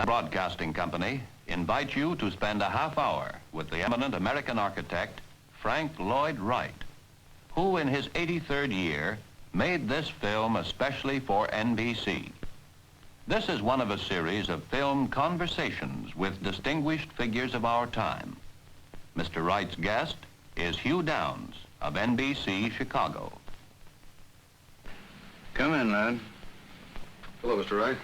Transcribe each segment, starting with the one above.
and Broadcasting Company invite you to spend a half hour with the eminent American architect, Frank Lloyd Wright, who in his 83rd year made this film especially for NBC. This is one of a series of film conversations with distinguished figures of our time. Mr. Wright's guest is Hugh Downs of NBC Chicago. Come in, lad. Hello, Mr. Wright.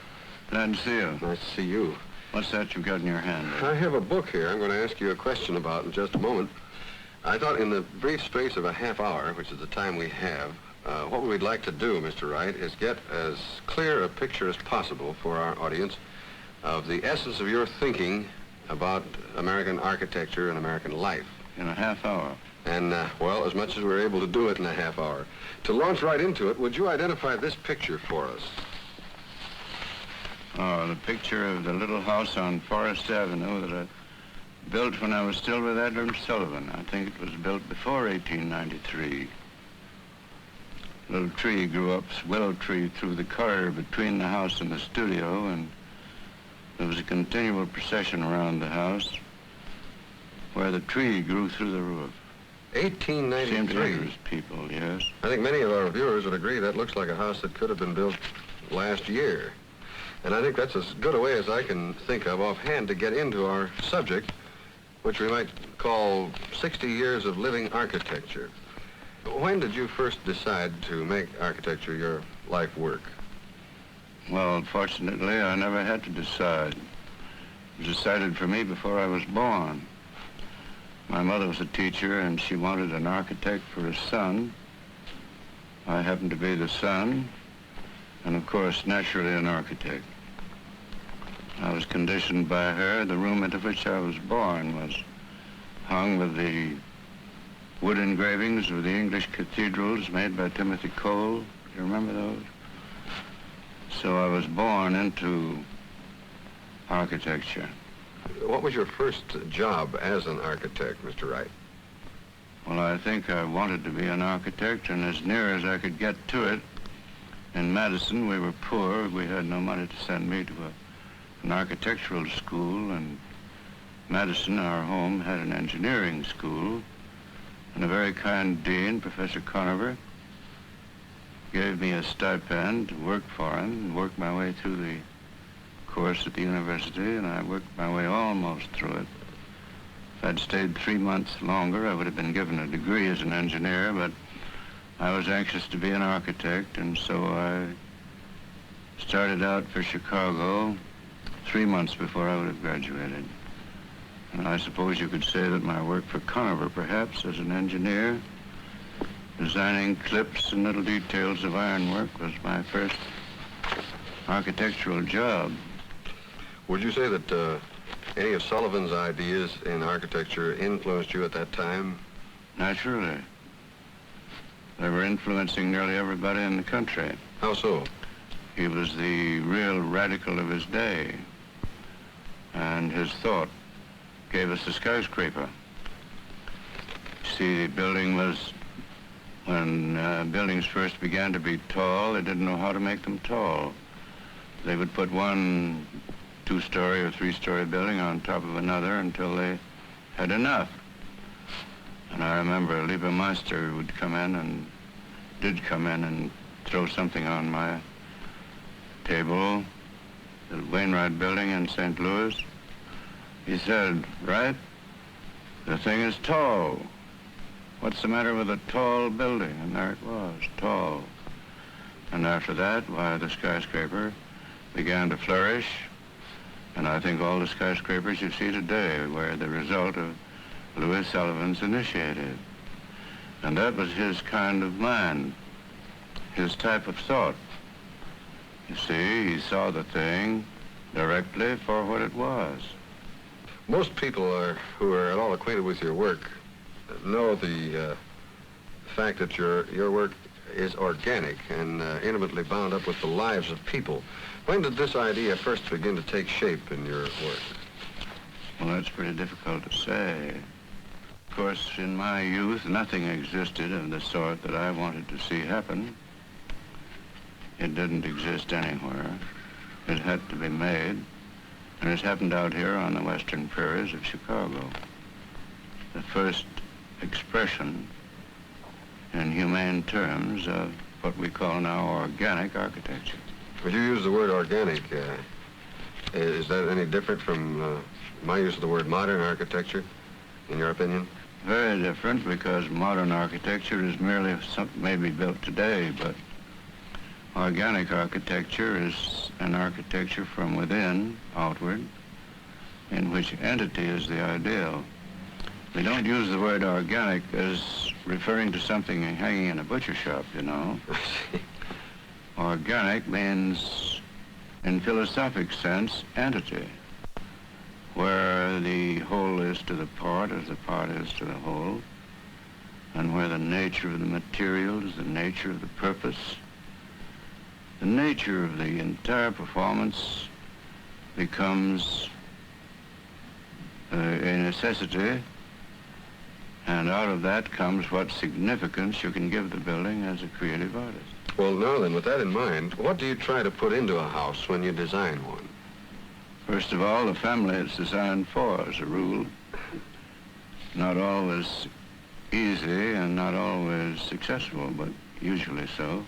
Glad to see you. Nice to see you. What's that you've got in your hand? I have a book here I'm going to ask you a question about in just a moment. I thought in the brief space of a half hour, which is the time we have, what we'd like to do, Mr. Wright, is get as clear a picture as possible for our audience of the essence of your thinking about American architecture and American life. In a half hour? And, well, as much as we're able to do it in a half hour. To launch right into it, would you identify this picture for us? Oh, the picture of the little house on Forest Avenue that I built when I was still with Edward Sullivan. I think it was built before 1893. A little tree grew up, willow tree, through the corridor between the house and the studio, and there was a continual procession around the house where the tree grew through the roof. 1893? Seemed to interest people, yes. I think many of our viewers would agree that looks like a house that could have been built last year. And I think that's as good a way as I can think of offhand to get into our subject, which we might call 60 years of living architecture. When did you first decide to make architecture your life work? Well, fortunately, I never had to decide. It was decided for me before I was born. My mother was a teacher, and she wanted an architect for a son. I happened to be the son, and of course, naturally, an architect. I was conditioned by her. The room into which I was born was hung with the wood engravings of the English cathedrals made by Timothy Cole. Do you remember those? So I was born into architecture. What was your first job as an architect, Mr. Wright? Well, I think I wanted to be an architect, and as near as I could get to it. In Madison, we were poor. We had no money to send me to an architectural school, and Madison, our home, had an engineering school, and a very kind dean, Professor Conover, gave me a stipend to work for him and work my way through the course at the university, and I worked my way almost through it. If I'd stayed 3 months longer, I would have been given a degree as an engineer, but I was anxious to be an architect, and so I started out for Chicago 3 months before I would have graduated. And I suppose you could say that my work for Conover, perhaps, as an engineer, designing clips and little details of ironwork, was my first architectural job. Would you say that any of Sullivan's ideas in architecture influenced you at that time? Naturally. They were influencing nearly everybody in the country. How so? He was the real radical of his day, and his thought gave us the skyscraper. See, the building was, when buildings first began to be tall, they didn't know how to make them tall. They would put one 2-story or 3-story building on top of another until they had enough. And I remember Lieber Meister would come in and did come in and throw something on my table, the Wainwright building in St. Louis. He said, "Wright, the thing is tall. What's the matter with a tall building?" And there it was, tall. And after that, why, the skyscraper began to flourish. And I think all the skyscrapers you see today were the result of Louis Sullivan's initiative. And that was his kind of mind, his type of thought. You see, he saw the thing directly for what it was. Most people who are at all acquainted with your work know the fact that your work is organic and intimately bound up with the lives of people. When did this idea first begin to take shape in your work? Well, that's pretty difficult to say. Of course, in my youth, nothing existed of the sort that I wanted to see happen. It didn't exist anywhere. It had to be made. And it happened out here on the western prairies of Chicago. The first expression in humane terms of what we call now organic architecture. But you use the word organic. Is that any different from my use of the word modern architecture, in your opinion? Very different, because modern architecture is merely something maybe built today, but organic architecture is an architecture from within, outward, in which entity is the ideal. We don't use the word organic as referring to something hanging in a butcher shop, you know. Organic means, in philosophic sense, entity, where the whole is to the part as the part is to the whole, and where the nature of the material is the nature of the purpose. The nature of the entire performance becomes a necessity, and out of that comes what significance you can give the building as a creative artist. Well, now then, with that in mind, what do you try to put into a house when you design one? First of all, the family it's designed for, as a rule. Not always easy and not always successful, but usually so.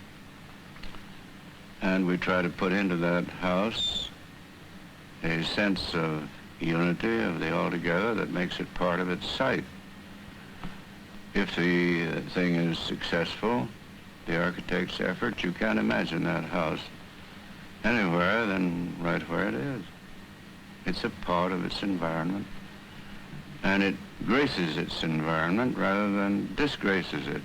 And we try to put into that house a sense of unity of the altogether that makes it part of its site. If the thing is successful, the architect's effort, you can't imagine that house anywhere than right where it is. It's a part of its environment, and it graces its environment rather than disgraces it.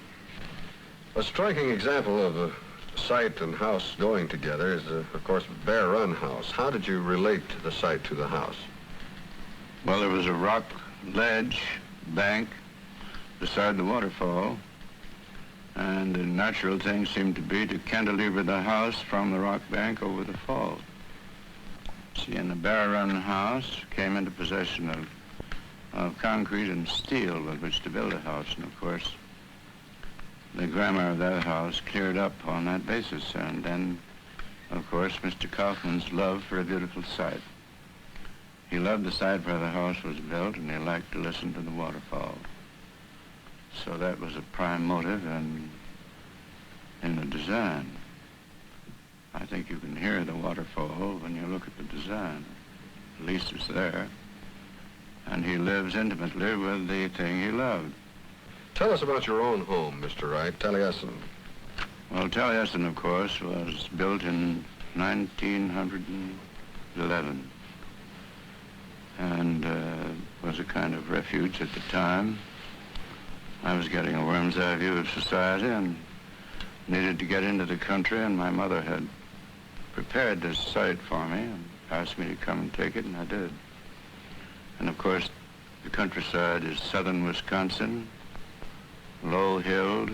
A striking example of a site and house going together is, of course, Bear Run House. How did you relate the site to the house? Well, there was a rock ledge, bank, beside the waterfall, and the natural thing seemed to be to cantilever the house from the rock bank over the fall. See, and the Bear Run House came into possession of concrete and steel with which to build a house, and of course, the grammar of that house cleared up on that basis, and then, of course, Mr. Kaufman's love for a beautiful site. He loved the site where the house was built, and he liked to listen to the waterfall. So that was a prime motive in the design. I think you can hear the waterfall when you look at the design. At least it's there. And he lives intimately with the thing he loved. Tell us about your own home, Mr. Wright, Taliesin. Well, Taliesin, of course, was built in 1911 and was a kind of refuge at the time. I was getting a worm's eye view of society and needed to get into the country, and my mother had prepared this site for me and asked me to come and take it, and I did. And of course, the countryside is southern Wisconsin, low hills,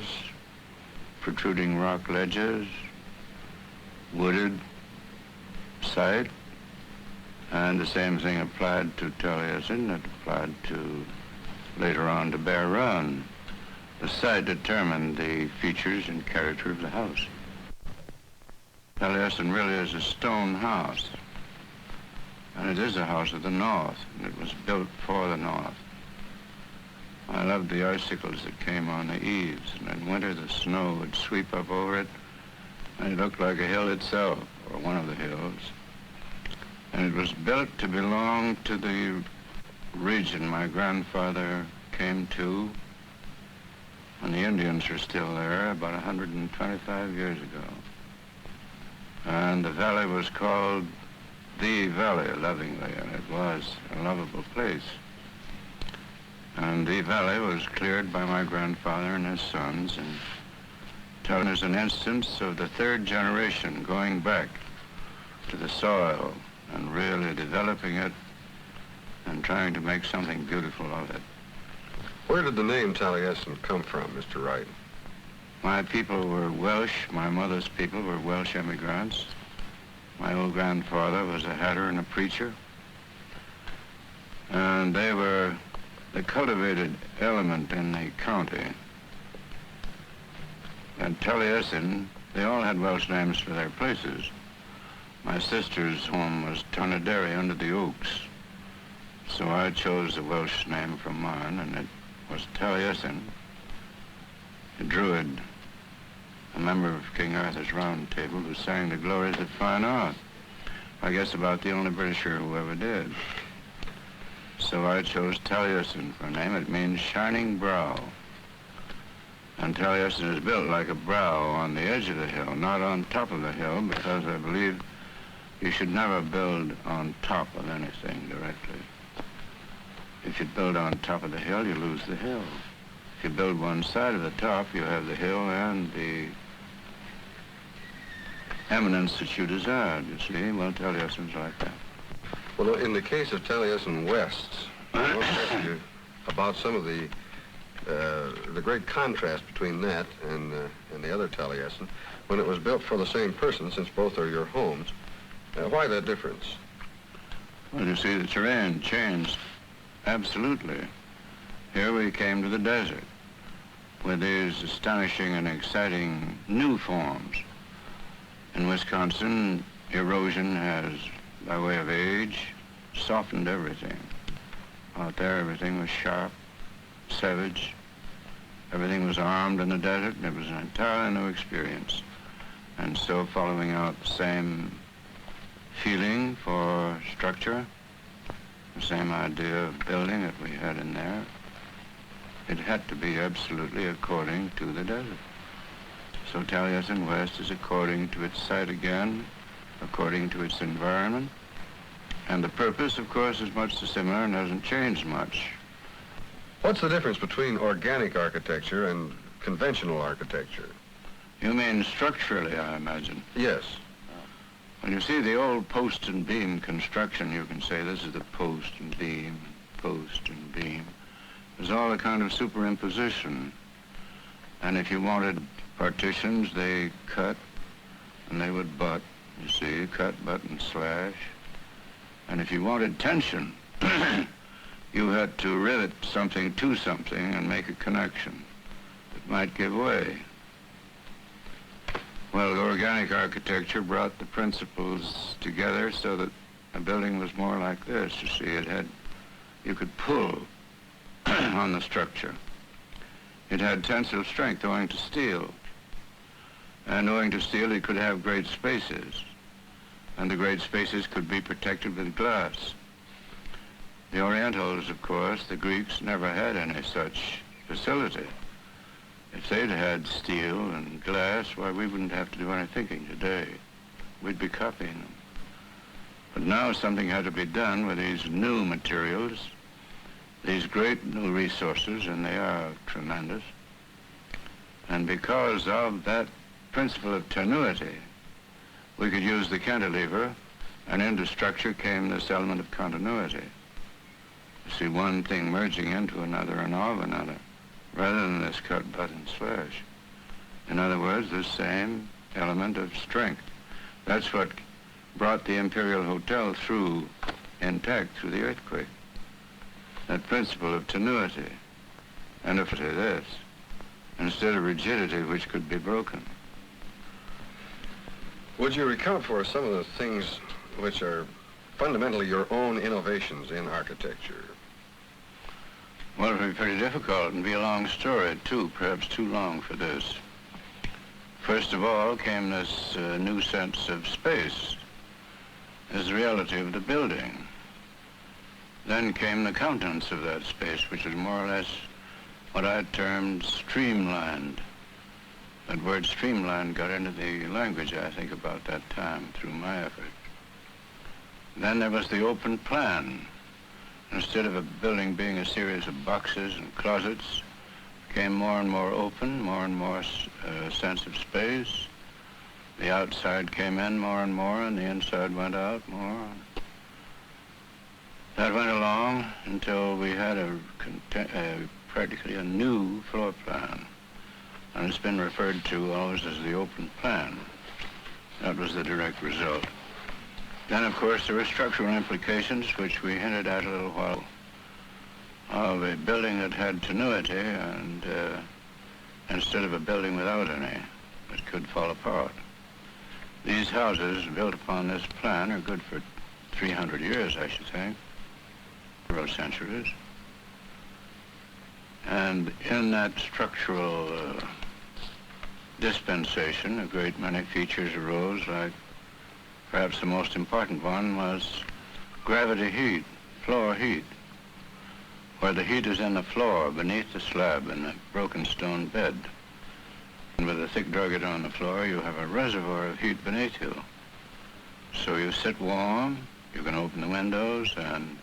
protruding rock ledges, wooded site, and the same thing applied to Taliesin. It applied to, later on, to Bear Run. The site determined the features and character of the house. Taliesin really is a stone house, and it is a house of the North, and it was built for the North. I loved the icicles that came on the eaves, and in winter the snow would sweep up over it, and it looked like a hill itself, or one of the hills. And it was built to belong to the region my grandfather came to when the Indians were still there about 125 years ago. And the valley was called the Valley, lovingly, and it was a lovable place. And the valley was cleared by my grandfather and his sons, and telling us an instance of the third generation going back to the soil and really developing it and trying to make something beautiful of it. Where did the name Taliesin come from, Mr. Wright? My people were Welsh. My mother's people were Welsh immigrants. My old grandfather was a hatter and a preacher. And they were the cultivated element in the county. And Taliesin, they all had Welsh names for their places. My sister's home was Tonaderi under the Oaks. So I chose a Welsh name from mine, and it was Taliesin, a druid, a member of King Arthur's Round Table who sang the glories of fine art. I guess about the only Britisher who ever did. So I chose Taliesin for a name. It means shining brow. And Taliesin is built like a brow on the edge of the hill, not on top of the hill, because I believe you should never build on top of anything directly. If you build on top of the hill, you lose the hill. If you build one side of the top, you have the hill and the eminence that you desired, you see. Well, Taliesin's like that. Well, in the case of Taliesin West, I want to ask you about some of the great contrast between that and the other Taliesin when it was built for the same person, since both are your homes. Why that difference? Well, you see, the terrain changed absolutely. Here we came to the desert with these astonishing and exciting new forms. In Wisconsin, erosion has, by way of age, softened everything. Out there, everything was sharp, savage. Everything was armed in the desert, and it was an entirely new experience. And so, following out the same feeling for structure, the same idea of building that we had in there, it had to be absolutely according to the desert. So Taliesin West is according to its site again, according to its environment. And the purpose, of course, is much similar and hasn't changed much. What's the difference between organic architecture and conventional architecture? You mean structurally, I imagine? Yes. Well, you see, the old post and beam construction, you can say this is the post and beam, post and beam. There's all a kind of superimposition. And if you wanted partitions, they cut and they would butt, you see, cut, butt, and slash. And if you wanted tension, you had to rivet something to something and make a connection that might give way. Well, organic architecture brought the principles together so that a building was more like this. You see, you could pull on the structure. It had tensile strength owing to steel. And owing to steel, it could have great spaces. And the great spaces could be protected with glass. The Orientals, of course, the Greeks, never had any such facility. If they'd had steel and glass, why, we wouldn't have to do any thinking today. We'd be copying them. But now something had to be done with these new materials, these great new resources, and they are tremendous. And because of that principle of tenuity, we could use the cantilever, and into structure came this element of continuity. You see, one thing merging into another and of another, rather than this cut, butt, and slash. In other words, this same element of strength. That's what brought the Imperial Hotel through intact through the earthquake. That principle of tenuity, and of this, instead of rigidity which could be broken. Would you recount for us some of the things which are fundamentally your own innovations in architecture? Well, it would be pretty difficult and be a long story, too, perhaps too long for this. First of all came this new sense of space as the reality of the building. Then came the countenance of that space, which was more or less what I termed streamlined. That word streamlined got into the language, I think, about that time through my effort. Then there was the open plan. Instead of a building being a series of boxes and closets, it became more and more open, more and more sense of space. The outside came in more and more, and the inside went out more. That went along until we had practically a new floor plan. And it's been referred to always as the open plan. That was the direct result. Then, of course, there were structural implications, which we hinted at a little while, of a building that had tenuity and instead of a building without any, that could fall apart. These houses built upon this plan are good for 300 years, I should think, several centuries. And in that structural dispensation, a great many features arose, like perhaps the most important one was gravity heat, floor heat, where the heat is in the floor beneath the slab in a broken stone bed. And with a thick drugget on the floor, you have a reservoir of heat beneath you. So you sit warm, you can open the windows and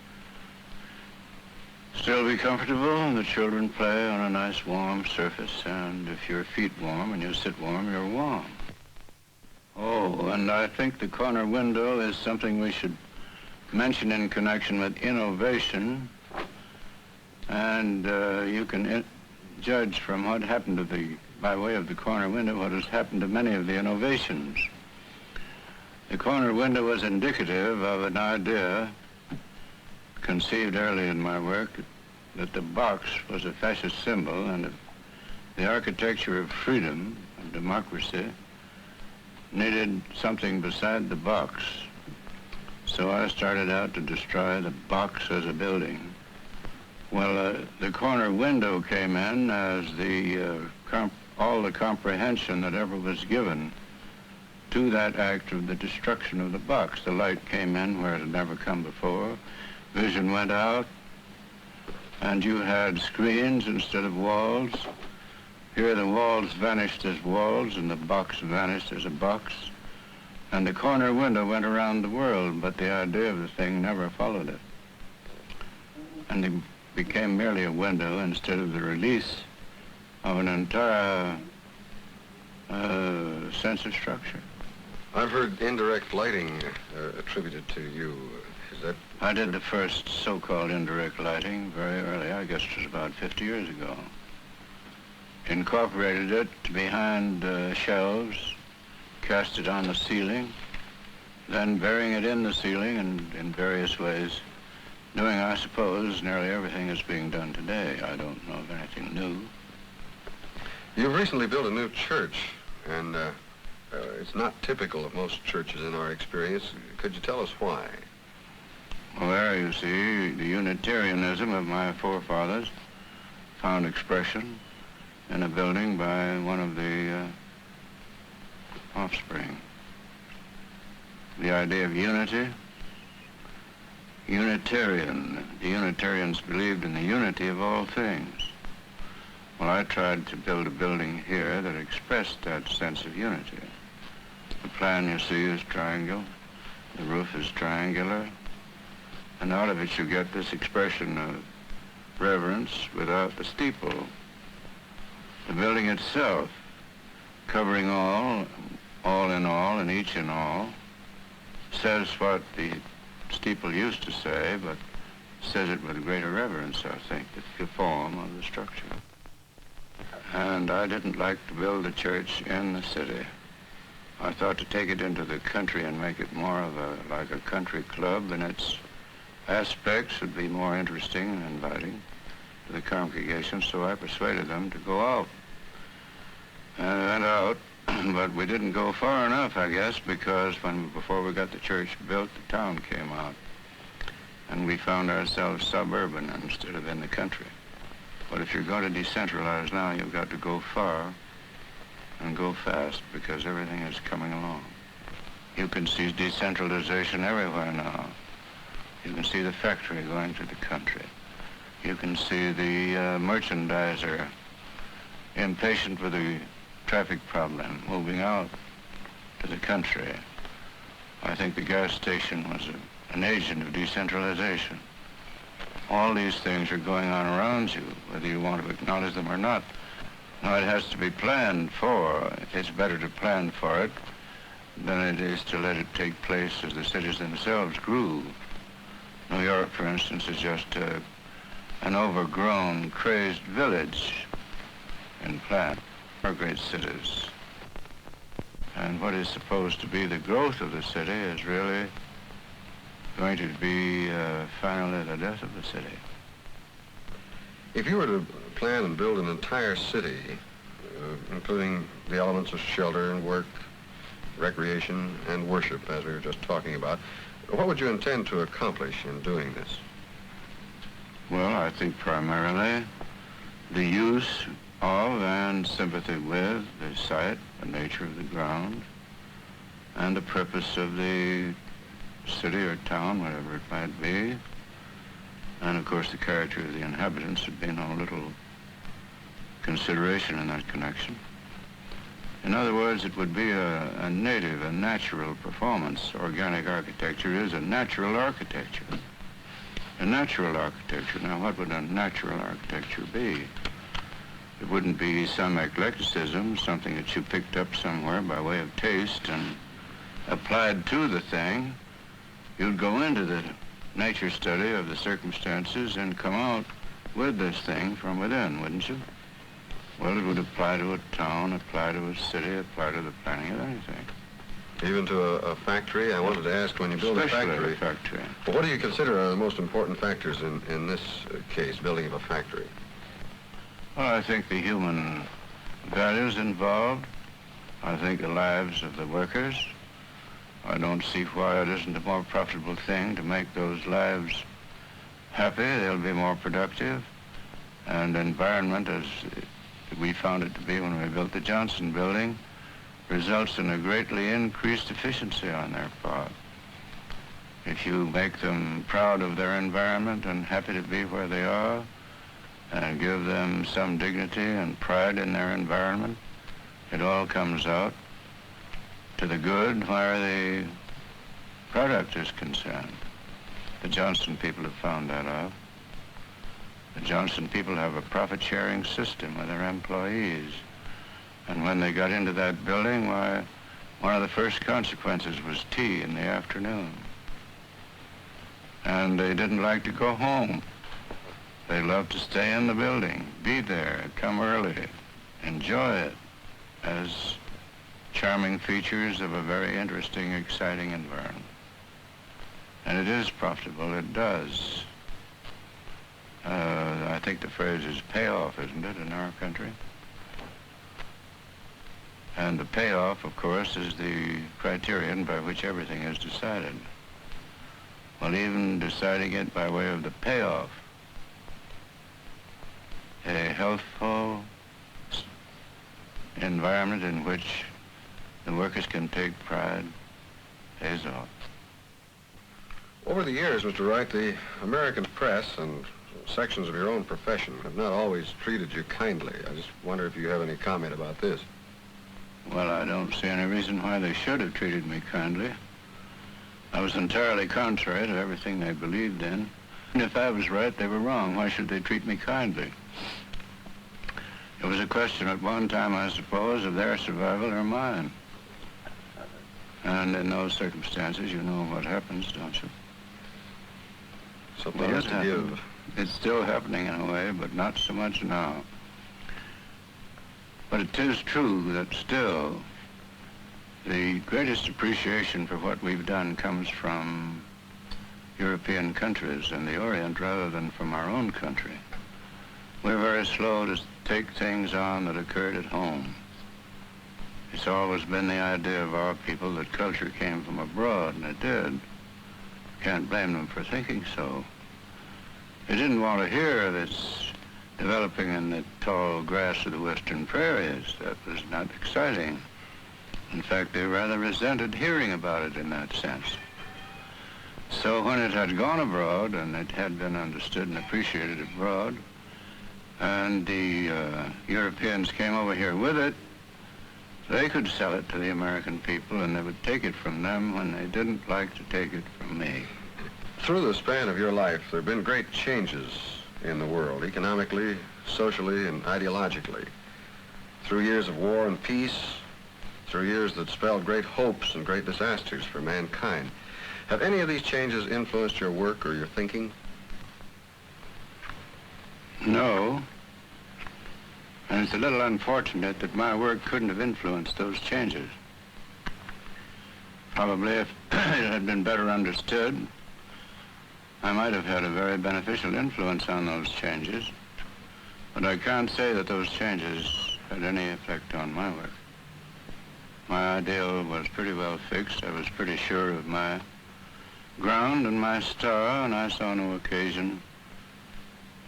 still be comfortable, and the children play on a nice warm surface, and if your feet warm and you sit warm, you're warm. Oh, and I think the corner window is something we should mention in connection with innovation, and you can judge from what happened to by way of the corner window, what has happened to many of the innovations. The corner window was indicative of an idea conceived early in my work, that the box was a fascist symbol, and the architecture of freedom, of democracy, needed something beside the box. So I started out to destroy the box as a building. Well, the corner window came in as all the comprehension that ever was given to that act of the destruction of the box. The light came in where it had never come before. Vision went out, and you had screens instead of walls. Here the walls vanished as walls, and the box vanished as a box. And the corner window went around the world, but the idea of the thing never followed it. And it became merely a window instead of the release of an entire sense of structure. I've heard indirect lighting attributed to you. Is that... I did the first so-called indirect lighting very early, I guess it was about 50 years ago. Incorporated it behind shelves, cast it on the ceiling, then burying it in the ceiling and in various ways, doing, I suppose, nearly everything that's being done today. I don't know of anything new. You've recently built a new church, and it's not typical of most churches in our experience. Could you tell us why? Well, there you see, the Unitarianism of my forefathers found expression in a building by one of the offspring. The idea of unity, Unitarian. The Unitarians believed in the unity of all things. Well, I tried to build a building here that expressed that sense of unity. The plan you see is triangle, the roof is triangular, and out of it you get this expression of reverence without the steeple. The building itself, covering all in all, and each in all, says what the steeple used to say, but says it with greater reverence, I think, the form of the structure. And I didn't like to build a church in the city. I thought to take it into the country and make it more of like a country club, and its aspects would be more interesting and inviting to the congregation, so I persuaded them to go out. And I went out, but we didn't go far enough, I guess, because before we got the church built, the town came out. And we found ourselves suburban instead of in the country. But if you're going to decentralize now, you've got to go far and go fast, because everything is coming along. You can see decentralization everywhere now. You can see the factory going to the country. You can see the merchandiser, impatient with the traffic problem, moving out to the country. I think the gas station was an agent of decentralization. All these things are going on around you, whether you want to acknowledge them or not. Now, it has to be planned for. It's better to plan for it than it is to let it take place as the cities themselves grew. New York, for instance, is just an overgrown, crazed village in plan. Our great cities. And what is supposed to be the growth of the city is really going to be finally the death of the city. If you were to plan and build an entire city, including the elements of shelter and work recreation, and worship, as we were just talking about. What would you intend to accomplish in doing this? Well, I think primarily the use of and sympathy with the site, the nature of the ground, and the purpose of the city or town, whatever it might be. And of course the character of the inhabitants would be no little consideration in that connection. In other words, it would be a native, a natural performance. Organic architecture is a natural architecture. A natural architecture. Now, what would a natural architecture be? It wouldn't be some eclecticism, something that you picked up somewhere by way of taste and applied to the thing. You'd go into the nature study of the circumstances and come out with this thing from within, wouldn't you? Well, it would apply to a town, apply to a city, apply to the planning of anything. Even to a factory? I wanted to ask, when you build Especially a factory, well, what do you consider are the most important factors in this case, building of a factory? Well, I think the human values involved. I think the lives of the workers. I don't see why it isn't a more profitable thing to make those lives happy. They'll be more productive. And environment, as we found it to be when we built the Johnson building, results in a greatly increased efficiency on their part. If you make them proud of their environment and happy to be where they are, and give them some dignity and pride in their environment, it all comes out to the good where the product is concerned. The Johnson people have found that out. The Johnson people have a profit-sharing system with their employees. And when they got into that building, why, one of the first consequences was tea in the afternoon. And they didn't like to go home. They loved to stay in the building, be there, come early, enjoy it as charming features of a very interesting, exciting environment. And it is profitable, it does. I think the phrase is payoff, isn't it, in our country? And the payoff, of course, is the criterion by which everything is decided. Well, even deciding it by way of the payoff, a healthful environment in which the workers can take pride pays off. Over the years, Mr. Wright, the American press and sections of your own profession have not always treated you kindly. I just wonder if you have any comment about this. Well, I don't see any reason why they should have treated me kindly. I was entirely contrary to everything they believed in. And if I was right, they were wrong. Why should they treat me kindly? It was a question at one time, I suppose, of their survival or mine. And in those circumstances, you know what happens, don't you? Something has to give. It's still happening in a way, but not so much now. But it is true that still the greatest appreciation for what we've done comes from European countries and the Orient rather than from our own country. We're very slow to take things on that occurred at home. It's always been the idea of our people that culture came from abroad, and it did. Can't blame them for thinking so. They didn't want to hear of its developing in the tall grass of the western prairies. That was not exciting. In fact, they rather resented hearing about it in that sense. So when it had gone abroad, and it had been understood and appreciated abroad, and the Europeans came over here with it, they could sell it to the American people, and they would take it from them when they didn't like to take it from me. Through the span of your life, there have been great changes in the world, economically, socially, and ideologically. Through years of war and peace, through years that spelled great hopes and great disasters for mankind. Have any of these changes influenced your work or your thinking? No. And it's a little unfortunate that my work couldn't have influenced those changes. Probably if it had been better understood, I might have had a very beneficial influence on those changes. But I can't say that those changes had any effect on my work. My ideal was pretty well fixed. I was pretty sure of my ground and my star, and I saw no occasion.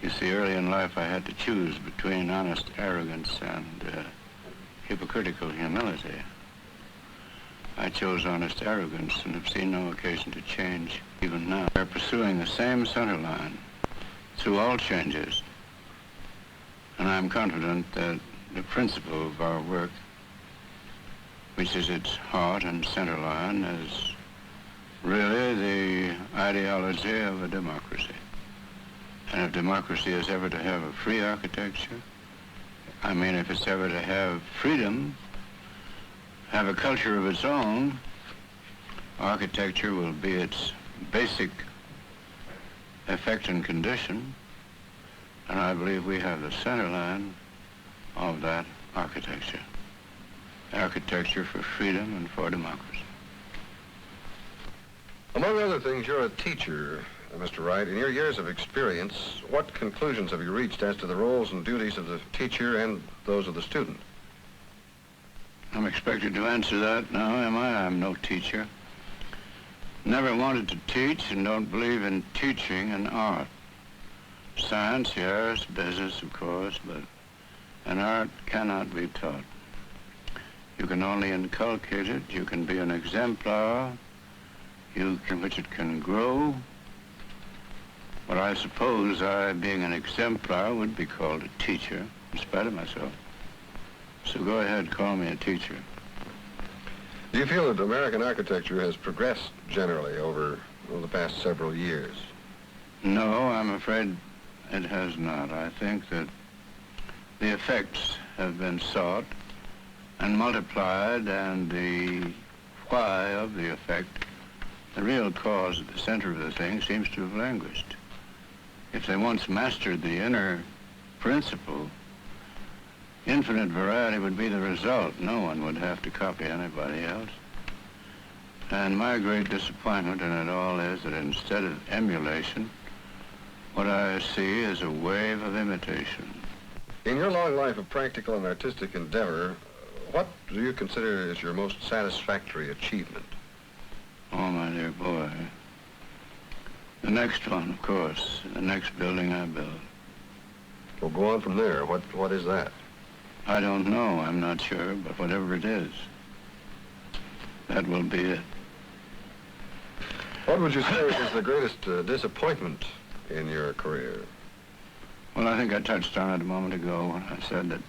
You see, early in life I had to choose between honest arrogance and hypocritical humility. I chose honest arrogance and have seen no occasion to change even now. We're pursuing the same center line through all changes, and I'm confident that the principle of our work, which is its heart and center line, is really the ideology of a democracy. And if democracy is ever to have a free architecture, I mean if it's ever to have freedom, have a culture of its own, architecture will be its basic effect and condition, and I believe we have the center line of that architecture. Architecture for freedom and for democracy. Among other things, you're a teacher, Mr. Wright. In your years of experience, what conclusions have you reached as to the roles and duties of the teacher and those of the student? I'm expected to answer that now, am I? I'm no teacher. Never wanted to teach and don't believe in teaching an art. Science, yes, business, of course, but an art cannot be taught. You can only inculcate it. You can be an exemplar, which it can grow. But I suppose I, being an exemplar, would be called a teacher, in spite of myself. So go ahead, call me a teacher. Do you feel that American architecture has progressed generally over the past several years? No, I'm afraid it has not. I think that the effects have been sought and multiplied, and the why of the effect, the real cause at the center of the thing, seems to have languished. If they once mastered the inner principle, infinite variety would be the result. No one would have to copy anybody else. And my great disappointment in it all is that instead of emulation, what I see is a wave of imitation. In your long life of practical and artistic endeavor, what do you consider as your most satisfactory achievement? Oh, my dear boy. The next one, of course. The next building I build. Well, go on from there. What is that? I don't know. I'm not sure. But whatever it is, that will be it. What would you say is the greatest disappointment in your career? Well, I think I touched on it a moment ago when I said that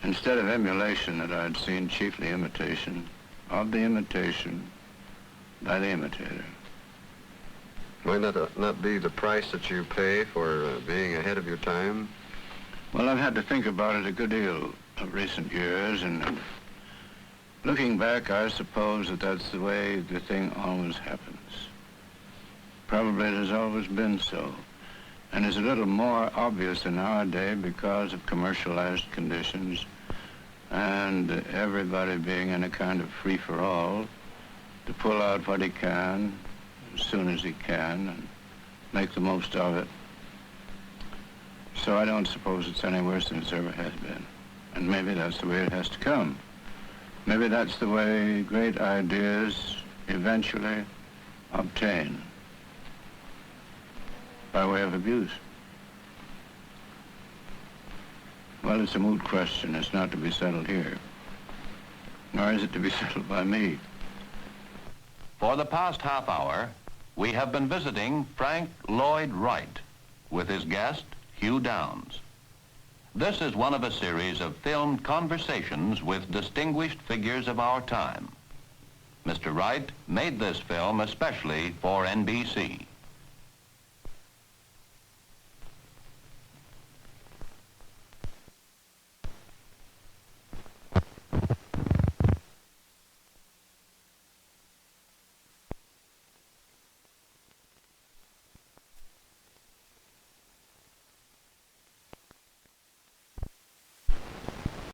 instead of emulation, that I'd seen chiefly imitation of the imitation by the imitator. Might not be the price that you pay for being ahead of your time? Well, I've had to think about it a good deal of recent years, and looking back, I suppose that that's the way the thing always happens. Probably it has always been so, and is a little more obvious in our day because of commercialized conditions and everybody being in a kind of free-for-all to pull out what he can as soon as he can and make the most of it. So I don't suppose it's any worse than it ever has been. And maybe that's the way it has to come. Maybe that's the way great ideas eventually obtain by way of abuse. Well, it's a moot question. It's not to be settled here. Nor is it to be settled by me. For the past half hour, we have been visiting Frank Lloyd Wright with his guest, Hugh Downs. This is one of a series of filmed conversations with distinguished figures of our time. Mr. Wright made this film especially for NBC.